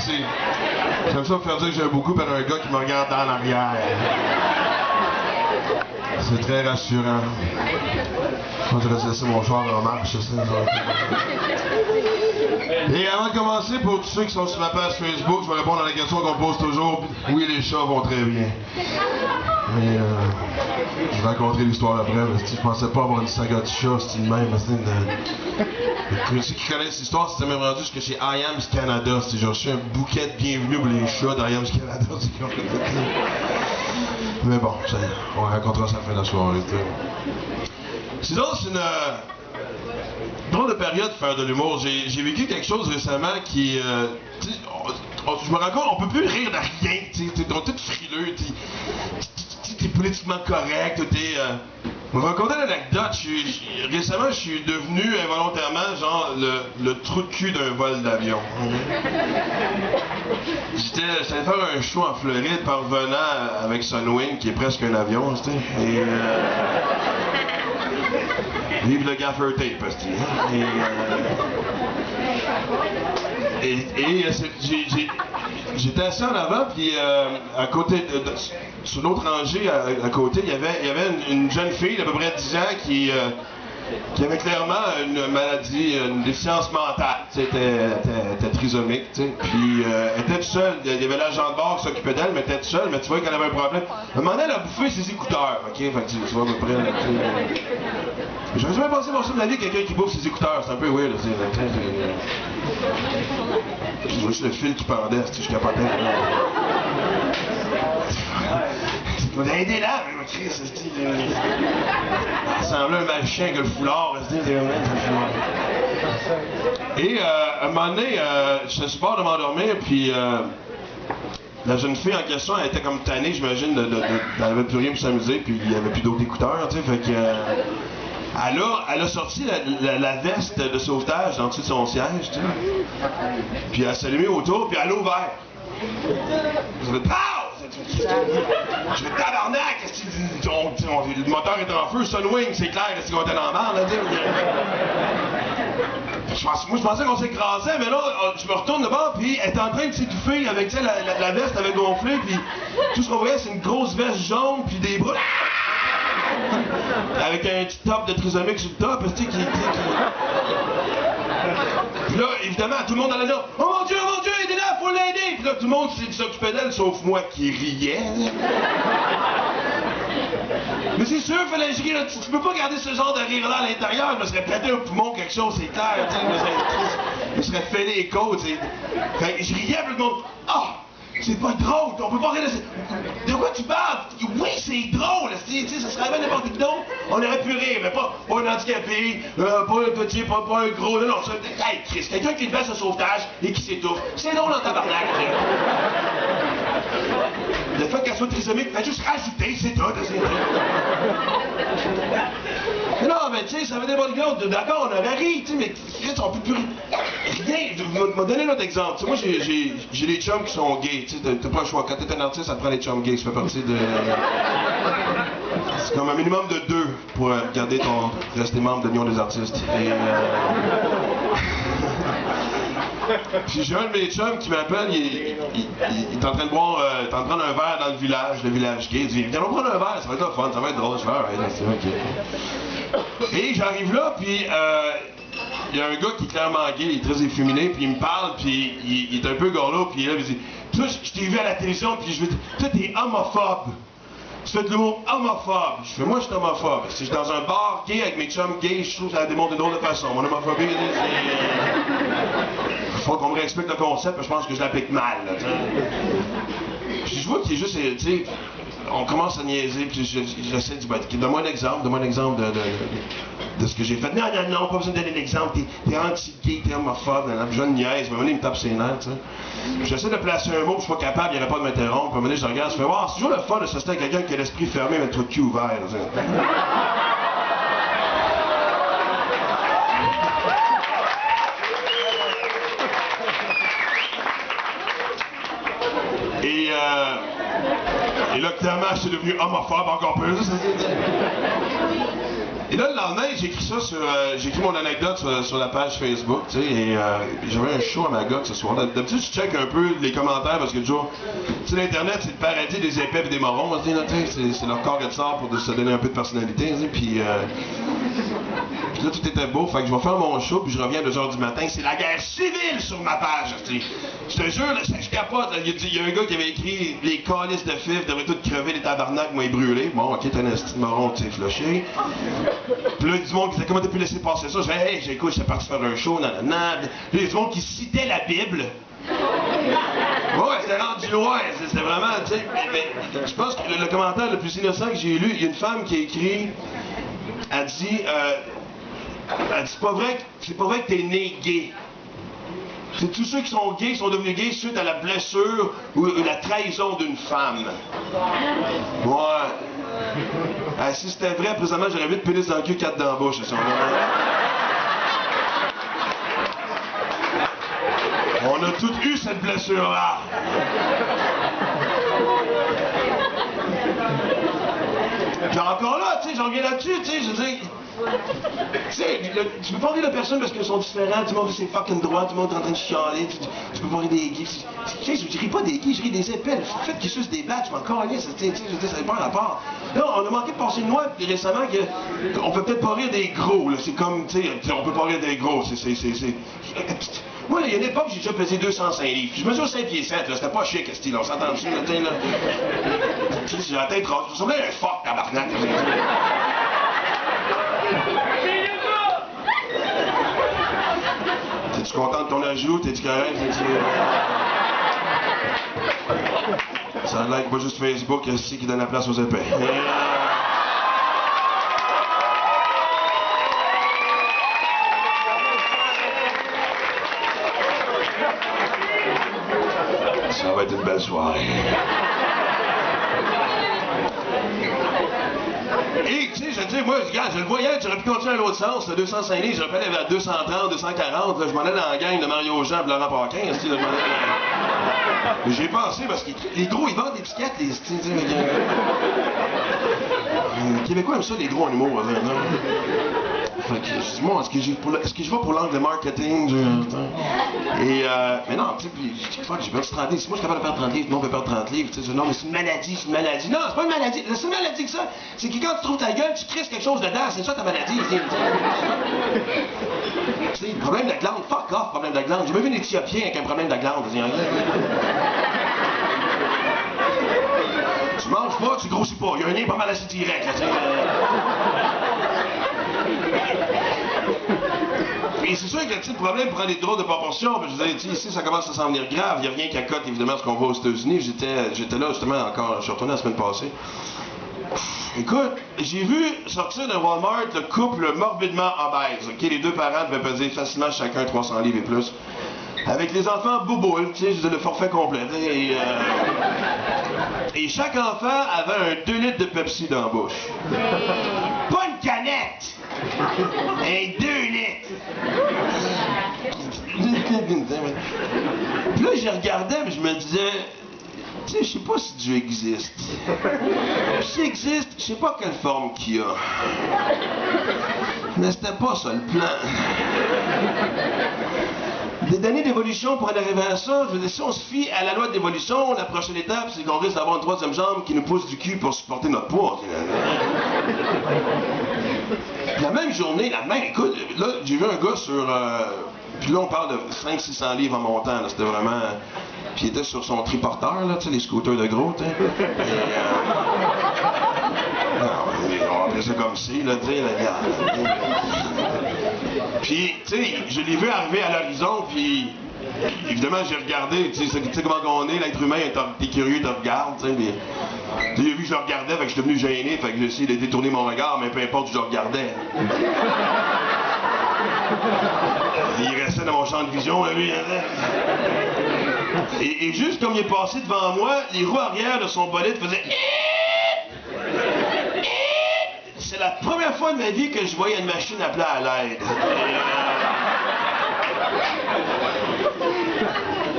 Merci. J'aime ça me faire dire que j'ai beaucoup par un gars qui me regarde dans l'arrière. C'est très rassurant. Moi, je vais laisser mon char en marche, ça. Et avant de commencer, pour tous ceux qui sont sur ma page Facebook, je vais répondre à la question qu'on pose toujours. Oui, les chats vont très bien. Mais je vais raconter l'histoire après. Je pensais pas avoir une saga de chats, c'est une même. Ceux qui connaissent l'histoire, c'était même rendu jusque chez IAMS Canada. J'ai reçu un bouquet de bienvenue pour les chats d'IAMS Canada. Mais bon, on racontera ça à la fin de la soirée. Sinon, c'est une drôle de période de faire de l'humour. J'ai vécu quelque chose récemment qui... je me rends compte, on peut plus rire de rien. T'es tout frileux, t'es politiquement correct, Je vais raconter l'anecdote. Récemment, je suis devenu involontairement genre le trou de cul d'un vol d'avion. J'allais faire un show en Floride parvenant avec Sunwing, qui est presque un avion, tu sais. Vive le gaffer tape, parce que... J'étais assis en avant, puis à côté, sur l'autre rangée à côté, il y avait une jeune fille d'à peu près 10 ans qui avait clairement une maladie, une déficience mentale. Elle était trisomique, tu sais. Puis elle était toute seule. Il y avait l'agent de bord qui s'occupait d'elle, mais elle était toute seule. Mais tu vois qu'elle avait un problème. À un moment donné, elle a bouffé ses écouteurs. OK? Fait que tu vois à peu près. J'aurais jamais pensé voir ça de la vie, quelqu'un qui bouffe ses écouteurs. C'est un peu weird, tu sais. Je vois juste le fil qui pendait, je suis capoté. Aidez-la, mais Chris, ça ressemblait à un machin avec le foulard. Et à un moment donné, j'étais sur le bord de m'endormir, puis la jeune fille en question, elle était comme tannée, j'imagine, elle n'avait plus rien pour s'amuser, puis il n'y avait plus d'autres écouteurs, tu sais, fait que... Elle a sorti la veste de sauvetage dans dessous de son siège, tu sais. Puis elle s'est allumée autour, puis elle a ouvert. Je vais je vais tabarnak! Le moteur est en feu, Sunwing, c'est clair, est-ce qu'on était dans la merde, là, tu sais. Moi, je pensais qu'on s'écrasait, mais là, je me retourne de bord, puis elle est en train de s'étouffer avec, tu sais, la veste avait gonflé, puis tout ce qu'on voyait, c'est une grosse veste jaune, puis des bras. Avec un petit top de trisomique sur le top, tu sais, qui... Puis là, évidemment, tout le monde allait là, oh mon Dieu, aidez-la, faut l'aider! Puis là, tout le monde s'occupait d'elle, sauf moi qui riais. Mais c'est sûr, fallait rire. Tu peux pas garder ce genre de rire-là à l'intérieur. Je me serais pété un poumon, quelque chose, c'est clair. Je me serais fait les côtes. Fait que je riais, puis le monde, ah! C'est pas drôle, on peut pas rire de... De quoi tu parles? Oui, c'est drôle, ça serait bien n'importe qui d'autre, on aurait pu rire, mais pas un handicapé, pas un petit, pas un gros, non, ça... Hey, Chris, quelqu'un qui a une veste de sauvetage et qui s'étouffe, c'est drôle en tabarnak, Le fait qu'elle soit trisomique, fais juste rajouter, c'est tout, Non, mais tu sais, ça veut dire bon gars, d'accord, on aurait ri, tu sais, mais Chris, on peut plus rien. Je vais donner un autre exemple. T'sais, moi, j'ai des chums qui sont gays. T'as pas le choix. Quand t'es un artiste, ça te prend des chums gays. Ça fait partie de... C'est comme un minimum de 2 pour rester membre de l'Union des artistes. Puis j'ai un de mes chums qui m'appelle, il est en train de boire, il est en train de prendre un verre dans le village gay. Il dit, viens, on va prendre un verre, ça va être fun, ça va être drôle. Je fais, c'est ok. Et j'arrive là, puis il y a un gars qui est clairement gay, il est très efféminé, puis il me parle, puis il est un peu gorlot, puis là, il dit, toi, je t'ai vu à la télévision, puis je veux dire, toi, t'es homophobe. Tu fais de l'humour homophobe. Je fais, moi, je suis homophobe. Si je suis dans un bar gay avec mes chums gays, je trouve que ça démontre d'une drôle de façon. Mon homophobie, c'est... Il faut qu'on me réexplique le concept, mais je pense que je l'applique mal, là, puis je vois qu'il est juste, tu sais, on commence à niaiser, puis j'essaie de dire, donne-moi un exemple de ce que j'ai fait. Non, pas besoin de donner l'exemple, t'es anti-gay, t'es homophobe, puis je le niaise, mais il me tape ses nerfs, tu sais. J'essaie de placer un mot, puis je suis pas capable, il n'y aurait pas de m'interrompre, puis à un moment donné, je regarde, je fais, wow, c'est toujours le fun de s'assister à quelqu'un qui a l'esprit fermé, mais le trou de cul ouvert, Et là, clairement, je suis devenu homophobe encore plus. Et là, le lendemain, j'ai écrit ça j'ai écrit mon anecdote sur la page Facebook, tu sais, et j'avais un show à Magog ce soir. D'habitude, je check un peu les commentaires parce que toujours, tu sais, l'Internet, c'est le paradis des épais et des morons, on se dit, là, tu sais, c'est leur corps et de sort pour se donner un peu de personnalité, tu sais, puis là, tout était beau, fait que je vais faire mon show, puis je reviens à 2h du matin, c'est la guerre civile sur ma page, tu sais. Je te jure, là, je capote, il y a un gars qui avait écrit, les calices de fif devraient tous crever, les tabarnaks m'ont brûlé. Bon, ok, t'es un esti de moron, tu sais, flushé. Puis là, il y a du monde qui disait, comment t'as pu laisser passer ça? Je disais, hey, j'écoute, j'étais parti faire un show, nanana. Puis là, il y a du monde qui citait la Bible. Ouais, c'était rendu loin, c'était vraiment, tu sais. Mais je pense que le commentaire le plus innocent que j'ai lu, il y a une femme qui a écrit, elle dit, c'est pas vrai que t'es né gay. C'est tous ceux qui sont gays qui sont devenus gays suite à la blessure ou la trahison d'une femme. Ouais. Si c'était vrai, présentement, j'aurais 8 pénis dans le cul, 4 dans la bouche. On a tous eu cette blessure-là. Puis encore là, tu sais, j'en viens là-dessus, tu sais, je veux dire... Tu sais, tu peux pas rire de personnes parce qu'elles sont différentes, tout le monde dit c'est fucking droit, tout le monde est en train de chialer, tu peux pas rire des gays. Tu sais, je ris pas des gays, je ris des épais. Le fait qu'ils sucent des blagues, je m'en calisse, tu sais, ça n'a pas rapport. Là, on a manqué de passer une loi récemment qu'on peut peut-être pas rire des gros, là, c'est comme, tu sais, on peut pas rire des gros, Moi, il y a une époque, j'ai déjà pesé 205 livres. Je mesure 5 pieds 7, là, c'était pas chic, style, on s'entend dessus, là, tu sais, là. J'ai la tête rose, je ressemblais à un fuck, tabarnak. T'es-tu content de ton ajout? T'es-tu correct? Ça a l'air que pas juste Facebook, ici qui donne la place aux épais. Ça va être une belle soirée. Et, tu sais, je te dis, moi, regarde, je le voyais, j'aurais pu continuer à l'autre sens, le 205 livres, j'aurais pu aller vers 230, 240, là, je m'en allais dans la gang de Mario Jean et Laurent Paquin, là, je m'en allais... Mais j'ai pensé, parce que les gros, ils vendent des étiquettes, les Québécois aiment ça, les gros en humour, là, non? Fait que, je dis, moi, est-ce que je vais pour l'angle de marketing mais non, tu sais, puis, fuck, j'ai perdu 30 livres. Si moi, je suis capable de perdre 30 livres, tout le monde peut perdre 30 livres. Tu sais, non, mais c'est une maladie, c'est une maladie. Non, c'est pas une maladie. C'est une maladie que ça. C'est que quand tu trouves ta gueule, tu crisses quelque chose dedans. C'est ça ta maladie. Tu sais, problème de glande. Fuck off, problème de glande. J'ai même vu un Éthiopien avec un problème de glande. Tu manges pas, tu grossis pas. Il y a un nez pas mal assez direct, là, tu sais. Et c'est sûr que le problème prend des drôles de proportions. Je veux dire, ici, ça commence à s'en venir grave. Il n'y a rien qui accote, évidemment, ce qu'on voit aux États-Unis. J'étais là, justement, encore. Je suis retourné la semaine passée. Écoute, j'ai vu sortir de Walmart le couple morbidement obèse. Okay? Les deux parents devaient peser facilement chacun 300 livres et plus. Avec les enfants bouboules, tu sais, je veux dire, le forfait complet. Et chaque enfant avait un 2 litres de Pepsi dans la bouche. Pas une canette! Un 2 litres! Puis là, je regardais et je me disais, tu sais, je sais pas si Dieu existe. Puis s'il existe, je sais pas quelle forme qu'il a. Mais c'était pas ça le plan. Des années d'évolution pour en arriver à ça, je veux dire, si on se fie à la loi de l'évolution, la prochaine étape, c'est qu'on risque d'avoir une troisième jambe qui nous pousse du cul pour supporter notre poids. La même journée, écoute, là, j'ai vu un gars sur... puis là, on parle de 500-600 livres en montant, là, c'était vraiment... Puis il était sur son triporteur, là, tu sais, les scooters de gros, tu sais. On va appeler ça comme si, là, tu sais, regarde. Puis, tu sais, je l'ai vu arriver à l'horizon, puis... Évidemment, j'ai regardé, tu sais comment on est, l'être humain, t'es curieux, tu regardes, tu sais, mais... Il a vu que je le regardais, fait que je suis devenu gêné, fait que j'ai essayé de détourner mon regard, mais peu importe, je le regardais. Il restait dans mon champ de vision, là, lui. Et juste comme il est passé devant moi, les roues arrière de son bolide faisaient... C'est la première fois de ma vie que je voyais une machine appeler à l'aide.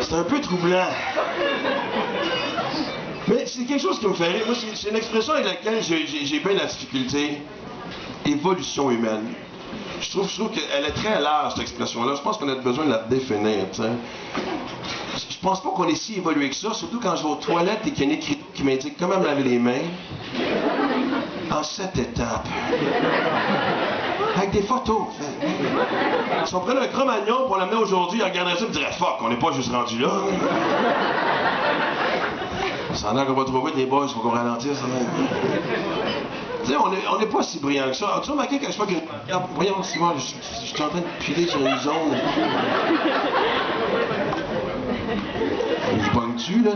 C'est un peu troublant. Mais c'est quelque chose qui me fait rire. Moi, c'est une expression avec laquelle j'ai bien la difficulté. évolution humaine. Je trouve qu'elle est très large, cette expression-là. Je pense qu'on a besoin de la définir, tu sais. Je pense pas qu'on est si évolué que ça, surtout quand je vais aux toilettes et qu'il y a une écriture qui m'indique comment me laver les mains. En 7 étapes. Avec des photos. Si on prenait un Cro-Magnon pour l'amener aujourd'hui, il regarderait ça et dirait « Fuck, on n'est pas juste rendu là. » Ça a l'air qu'on va trouver des boys, il faut qu'on ralentisse. Tu sais, on n'est pas si brillant que ça. As-tu remarqué quand je vois que... Regarde, voyons, Simon, je suis en train de piler sur une zone. Il pogne-tu, là?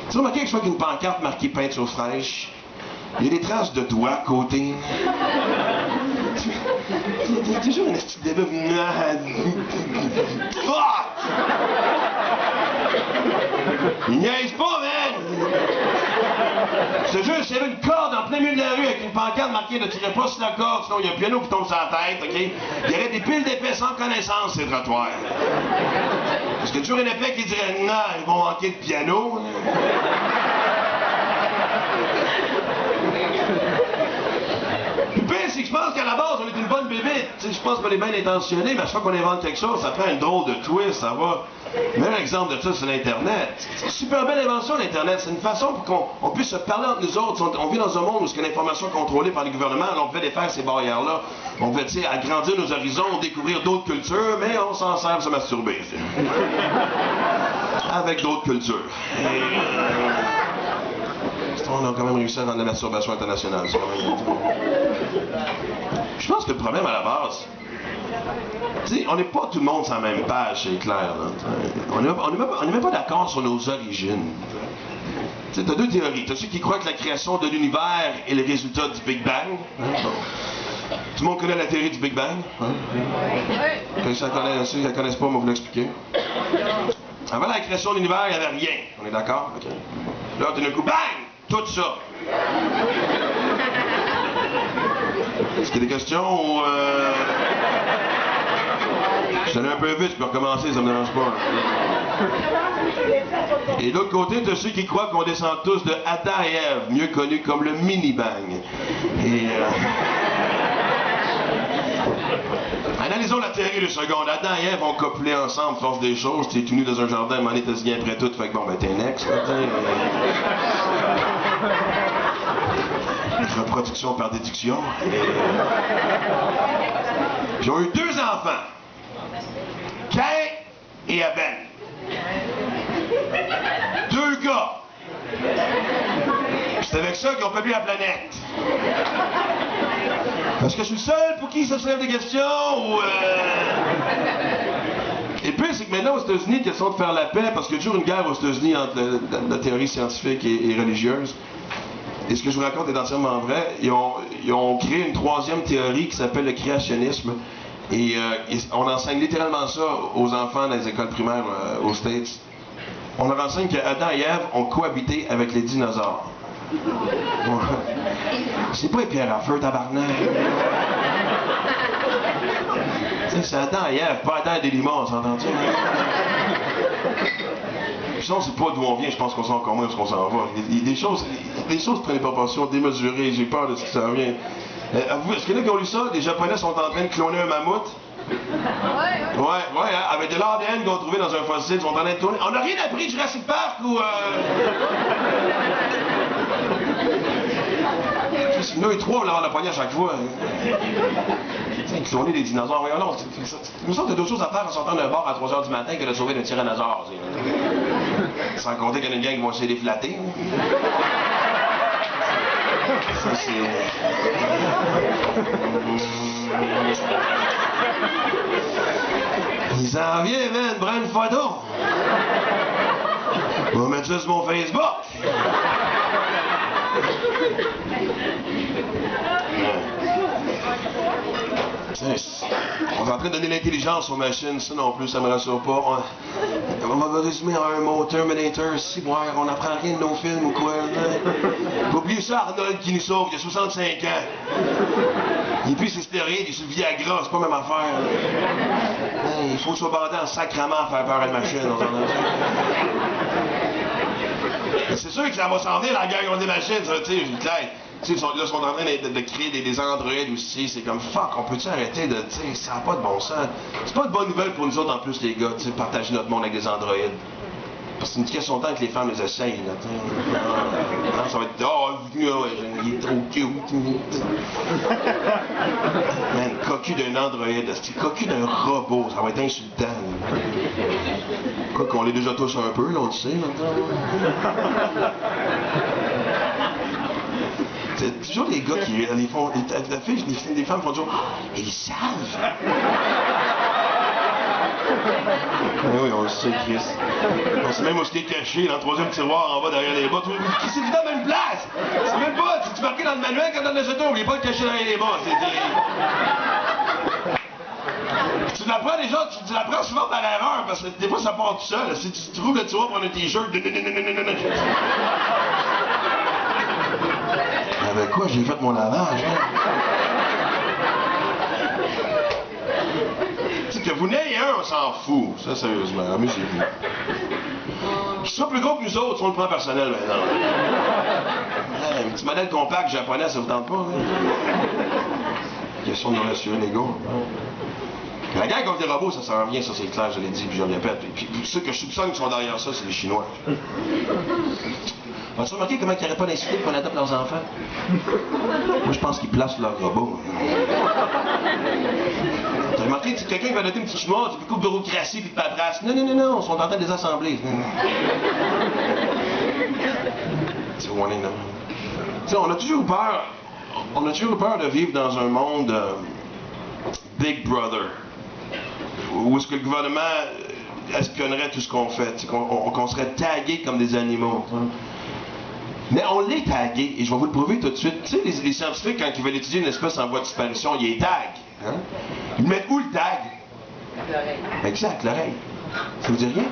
Tu remarqué que je vois qu'une pancarte marquée peinture fraîche? Il y a des traces de doigts à côté. Il y a toujours un petit débat. Il niaise pas, man! Je te jure, s'il y avait une corde en plein milieu de la rue avec une pancarte marquée ne tirez pas sur la corde, sinon il y a un piano qui tombe sur la tête, OK? Il y aurait des piles d'épais sans connaissance, ces trottoirs. Parce qu'il y a toujours un épais qui dirait non, ils vont manquer de piano. Le pire, c'est que je pense qu'à la base, on est une bonne bébête. Je pense qu'on est bien intentionné, mais à chaque fois qu'on invente quelque chose, ça prend une drôle de twist, ça va. Le meilleur exemple de ça, c'est l'Internet. C'est une super belle invention, l'Internet. C'est une façon pour qu'on puisse se parler entre nous autres. On vit dans un monde où il y a l'information contrôlée par les gouvernements, alors on pouvait défaire ces barrières-là. On pouvait, tu sais, agrandir nos horizons, découvrir d'autres cultures, mais on s'en sert pour se masturber. Avec d'autres cultures. On a quand même réussi à rendre la masturbation internationale. Je pense que le problème à la base, tu sais, on n'est pas tout le monde sur la même page, c'est clair. On n'est même pas d'accord sur nos origines. Tu sais, t'as deux théories. T'as ceux qui croient que la création de l'univers est le résultat du Big Bang. Tout le monde connaît la théorie du Big Bang. Ceux qui ne la connaissent pas, on va vous l'expliquer. Avant la création de l'univers, il n'y avait rien. On est d'accord? Okay. Là, d'un coup, bang! Tout ça. Est-ce qu'il y a des questions ou... Je suis allé un peu vite, je peux recommencer, ça me dérange pas. Et de l'autre côté, tu as ceux qui croient qu'on descend tous de Adam et Ève, mieux connus comme le mini-bang. Et... Analysons la théorie de seconde. Adam et Ève ont copulé ensemble, force des choses. Tu es tout nu dans un jardin, mais on était bien après tout. Fait que bon, ben t'es un ex. Reproduction par déduction. Puis ils ont eu 2 enfants. Caïn et Abel. 2 gars. C'est avec ça qu'ils ont peuplé la planète. Parce que je suis le seul pour qui ça se lève des questions ou... Et puis, c'est que maintenant, aux États-Unis, ils essaient de faire la paix parce qu'il y a toujours une guerre aux États-Unis entre la théorie scientifique et religieuse. Et ce que je vous raconte est entièrement vrai. Ils ont créé une 3e théorie qui s'appelle le créationnisme. Et on enseigne littéralement ça aux enfants dans les écoles primaires aux States. On leur enseigne qu'Adam et Ève ont cohabité avec les dinosaures. Bon. C'est pas les pierres à feu, tabarnak. C'est Adam et Ève, pas Adam et des limons, on s'entend-tu? Puis ça, on sait pas d'où on vient, je pense qu'on sait encore moins où on s'en va. Il y a des choses prennent des proportions démesurées, j'ai peur de ce qui s'en vient. Est-ce qu'il y en a qui ont lu ça? Les Japonais sont en train de cloner un mammouth? Ouais, hein, avec de l'ADN qu'ils ont trouvé dans un fossile, ils sont en train de cloner. On n'a rien appris de Jurassic Park ou... Nous, les 3, on l'a poignée à chaque fois. Cloner des dinosaures, voyons non. Nous autres, on a d'autres choses à faire en sortant d'un bar à 3h du matin que de sauver d'un tyrannosaure. Sans compter qu'il y en a une gang qui vont essayer de les flatter. Ça, c'est... Il s'en vient, man, prends une photo. On va mettre ça sur mon Facebook. On est en train de donner l'intelligence aux machines, ça non plus, ça me rassure pas. On va résumer en un mot, Terminator, ciboire, on n'apprend rien de nos films ou quoi. Faut oublier ça, Arnold qui nous sauve, il a 65 ans. Et puis c'est stérile, il est sur le Viagra, c'est pas la même affaire. Il faut se bander en sacrament à faire peur à une machine. C'est sûr que ça va s'en venir la guerre contre les machines, ça, tu sais, Tu sais, là, ils sont en train de créer des androïdes aussi. C'est comme, fuck, on peut-tu arrêter de... Tu sais, ça n'a pas de bon sens. C'est pas une bonne nouvelle pour nous autres, en plus, les gars, tu sais, partager notre monde avec des androïdes. Parce que c'est une question de temps que les femmes les essayent, là, tu sais. Ça va être, oh, il est trop cute. Man, cocu d'un androïde, c'est cocu d'un robot, ça va être insultant. Quoi qu'on l'ait déjà tous un peu, là, on le sait, maintenant. C'est toujours les gars qui les font. Les femmes font toujours. Oh, ils savent! Oui, on le sait, Chris. On sait même où c'était caché, dans le troisième tiroir en bas derrière les bas. Qui c'est dans la même place? C'est même pas. Tu marqué dans le manuel quand on a auto, n'oublie pas de cacher derrière les bas. Tu l'apprends déjà, tu l'apprends souvent par erreur, parce que des fois ça part tout seul. Si tu trouves le tiroir pour un t-shirt. Avec quoi j'ai fait mon lavage, hein? Tu sais, que vous n'ayez un, on s'en fout. Ça, sérieusement, amusez-vous. Qu'il soit plus gros que nous autres, on le prend personnel maintenant. Un petit modèle compact japonais, ça vous tente pas, hein? Question de nous rassurer l'ego. La guerre contre les robots, ça s'en vient, ça c'est clair, je l'ai dit, puis je le répète. Puis ceux que je soupçonne qui sont derrière ça, c'est les Chinois. As-tu remarqué comment ils n'arrêtent pas d'insulter qu'on adopte leurs enfants? Moi, je pense qu'ils placent leurs robots. T'as remarqué, si quelqu'un qui va adopter une petite chinoise, puis coupe de bureaucratie, puis de paperasse. Non, non, non, non, ils sont en train de les assembler. C'est où on est, non? Tu sais, on a toujours peur de vivre dans un monde Big Brother, où est-ce que le gouvernement espionnerait tout ce qu'on fait, qu'on serait tagués comme des animaux. Mais on l'est tagué, et je vais vous le prouver tout de suite. Tu sais, les scientifiques, quand ils veulent étudier une espèce en voie de disparition, ils les taguent. Hein? Ils mettent où le tag? L'oreille. Exact, l'oreille. Ça vous dit rien?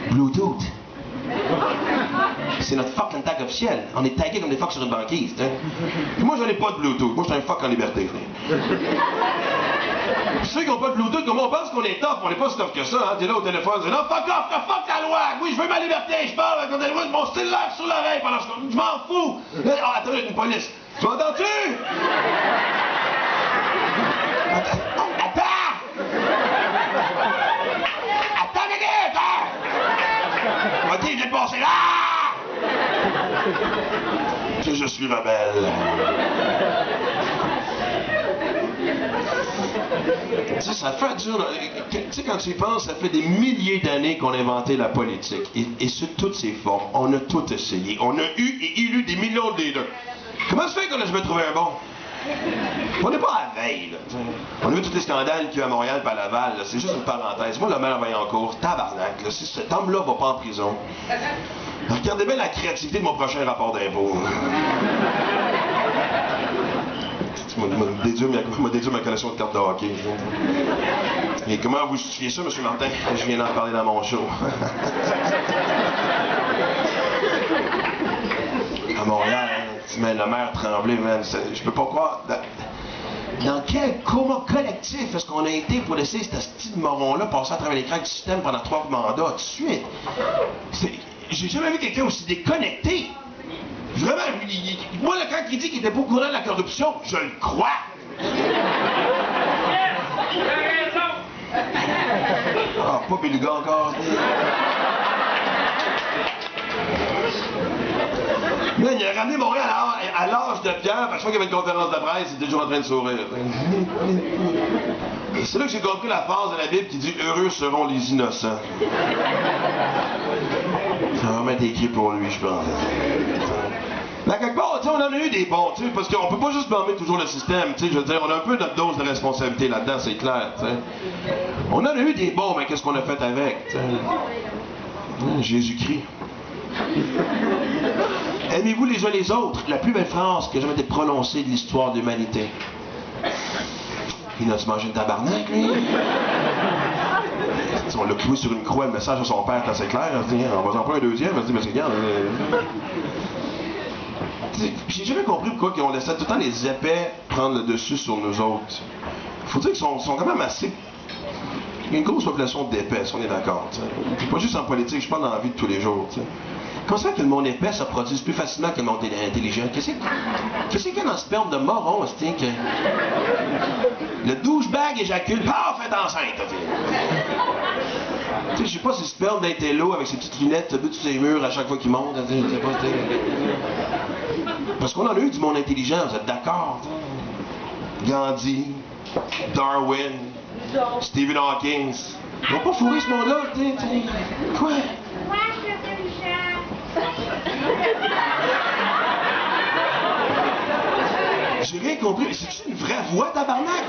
Bluetooth. C'est notre fucking tag officiel. On est tagués comme des fucks sur une banquise. Hein? Puis moi, je n'ai pas de Bluetooth. Moi, je suis un fuck en liberté. Puis ceux qui n'ont pas de Bluetooth, comme on pense qu'on est tough, on n'est pas si tough que ça. Hein? T'es là au téléphone, tu dis non, fuck off, fuck la loi. Oui, je veux ma liberté, je parle avec mon cellulaire sur l'oreille pendant que je m'en fous. Oh, attends, une police. Tu m'entends-tu? Attends! Attends, minute! Hein? Ok, je viens de passer là! Je suis rebelle. Tu sais, ça fait dur. Tu sais, quand tu y penses, ça fait des milliers d'années qu'on a inventé la politique. Et sous toutes ses formes, on a tout essayé. On a eu et élu des millions de leaders. Comment se fait qu'on a jamais trouvé un bon? On n'est pas à la veille, là. On a vu tous les scandales qu'il y a eu à Montréal et à Laval. C'est juste une parenthèse. Moi, le maire Vaillancourt, tabarnak. Là, si cet homme-là va pas en prison. Regardez bien la créativité de mon prochain rapport d'impôt. m'a déduit ma collection de cartes de hockey. Et comment vous justifiez ça, M. Martin? Je viens d'en parler dans mon show. À Montréal, mais le maire Tremblay, man, je peux pas croire. Dans quel coma collectif est-ce qu'on a été pour laisser ce petit moron-là passer à travers les craques du système pendant 3 mandats tout de suite? J'ai jamais vu quelqu'un aussi déconnecté. Vraiment, moi, là, quand il dit qu'il était pas au courant de la corruption, je le crois. Ah, pas Beluga encore. Là, il a ramené Montréal à l'âge de pierre, parce que je crois qu'il y avait une conférence de presse, il était toujours en train de sourire. C'est là que j'ai compris la phrase de la Bible qui dit « Heureux seront les innocents ». Ça va vraiment être écrit pour lui, je pense. Mais quelque part, on en a eu des bons, parce qu'on peut pas juste blâmer toujours le système, je veux dire, on a un peu notre dose de responsabilité là-dedans, c'est clair, On en a eu des bons, mais qu'est-ce qu'on a fait avec, Jésus-Christ. Aimez-vous les uns les autres, la plus belle phrase qui a jamais été prononcée de l'histoire de l'humanité. Il a-tu mangé le tabarnak, lui? On l'a cloué sur une croix, le message à son père, c'est clair, on va en prendre un deuxième, on se dit, mais c'est regarde. J'ai jamais compris pourquoi on laissait tout le temps les épais prendre le dessus sur nous autres. Faut dire qu'ils sont quand même assez... Il y a une grosse population d'épais, si on est d'accord. Puis pas juste en politique, je parle dans la vie de tous les jours. Comment ça fait que le monde épais se produise plus facilement que le monde intelligent? Qu'est-ce qu'il y a dans le sperme de moron, c'est que... Le douchebag éjacule, paf, est enceinte, ok. Tu sais, je sais pas si le sperme d'intello avec ses petites lunettes se but sur ses murs à chaque fois qu'il monte, je sais pas, parce qu'on en a eu du monde intelligent, vous êtes d'accord? Gandhi, Darwin, Stephen Hawking. Ils n'ont pas fourré ce monde-là, tu sais. Quoi? Moi, je suis intelligent. J'ai rien compris. C'est une vraie voix, tabarnak?